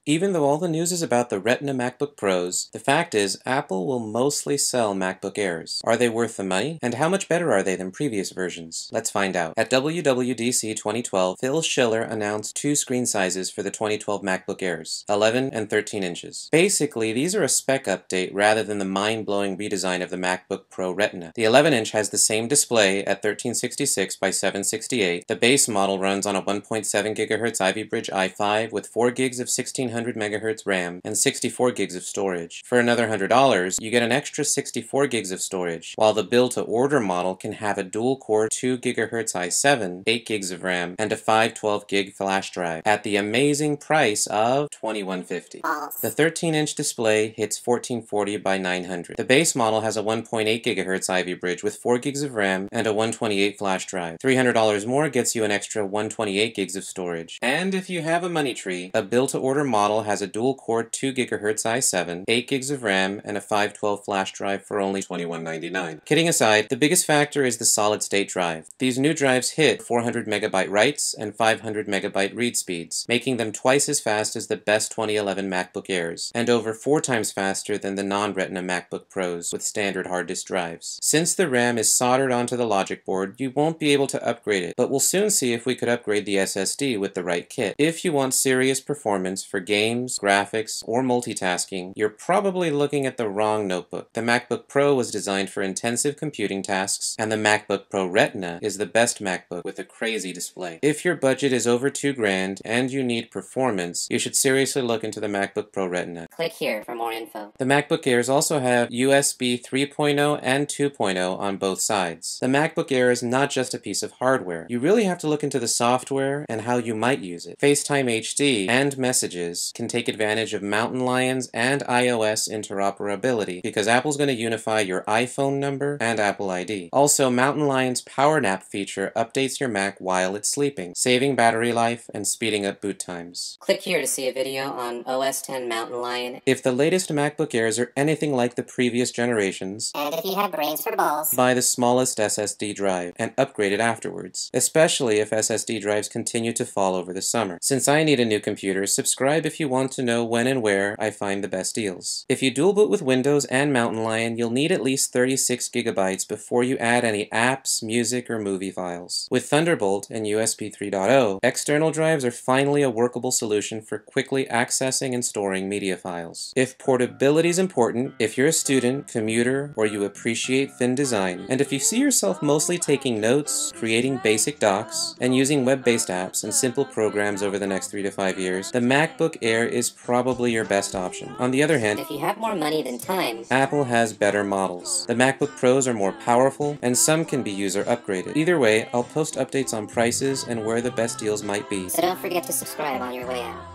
Even though all the news is about the Retina MacBook Pros, the fact is Apple will mostly sell MacBook Airs. Are they worth the money? And how much better are they than previous versions? Let's find out. At WWDC 2012, Phil Schiller announced two screen sizes for the 2012 MacBook Airs, 11 and 13 inches. Basically, these are a spec update rather than the mind-blowing redesign of the MacBook Pro Retina. The 11-inch has the same display at 1366 by 768. The base model runs on a 1.7 GHz Ivy Bridge i5 with 4 gigs of 1600 MHz RAM and 64 gigs of storage. For another $100, you get an extra 64 gigs of storage, while the build-to-order model can have a dual-core 2 GHz i7, 8 gigs of RAM, and a 512 gig flash drive at the amazing price of $2150. The 13-inch display hits 1440 by 900. The base model has a 1.8 GHz Ivy Bridge with 4 gigs of RAM and a 128 flash drive. $300 more gets you an extra 128 gigs of storage. And if you have a money tree, a build-to-order model has a dual-core 2 GHz i7, 8 gigs of RAM, and a 512 flash drive for only $21.99. Kidding aside, the biggest factor is the solid-state drive. These new drives hit 400 MB writes and 500 MB read speeds, making them twice as fast as the best 2011 MacBook Airs, and over 4 times faster than the non-Retina MacBook Pros with standard hard disk drives. Since the RAM is soldered onto the logic board, you won't be able to upgrade it, but we'll soon see if we could upgrade the SSD with the right kit. If you want serious performance for games, graphics, or multitasking, you're probably looking at the wrong notebook. The MacBook Pro was designed for intensive computing tasks, and the MacBook Pro Retina is the best MacBook with a crazy display. If your budget is over $2,000 and you need performance, you should seriously look into the MacBook Pro Retina. Click here for more info. The MacBook Airs also have USB 3.0 and 2.0 on both sides. The MacBook Air is not just a piece of hardware. You really have to look into the software and how you might use it. FaceTime HD and Messages can take advantage of Mountain Lion's and iOS interoperability because Apple's going to unify your iPhone number and Apple ID. Also, Mountain Lion's Power Nap feature updates your Mac while it's sleeping, saving battery life and speeding up boot times. Click here to see a video on OS 10 Mountain Lion. If the latest MacBook Airs are anything like the previous generations, And if you have brains for balls, buy the smallest SSD drive and upgrade it afterwards, especially if SSD drives continue to fall over the summer. Since I need a new computer, subscribe if you want to know when and where I find the best deals. If you dual boot with Windows and Mountain Lion, you'll need at least 36 gigabytes before you add any apps, music, or movie files. With Thunderbolt and USB 3.0, external drives are finally a workable solution for quickly accessing and storing media files. If portability is important, if you're a student, commuter, or you appreciate thin design, and if you see yourself mostly taking notes, creating basic docs, and using web-based apps and simple programs over the next 3 to 5 years, the MacBook Air is probably your best option. On the other hand, if you have more money than time, Apple has better models. The MacBook Pros are more powerful, and some can be user upgraded. Either way, I'll post updates on prices and where the best deals might be. so don't forget to subscribe on your way out.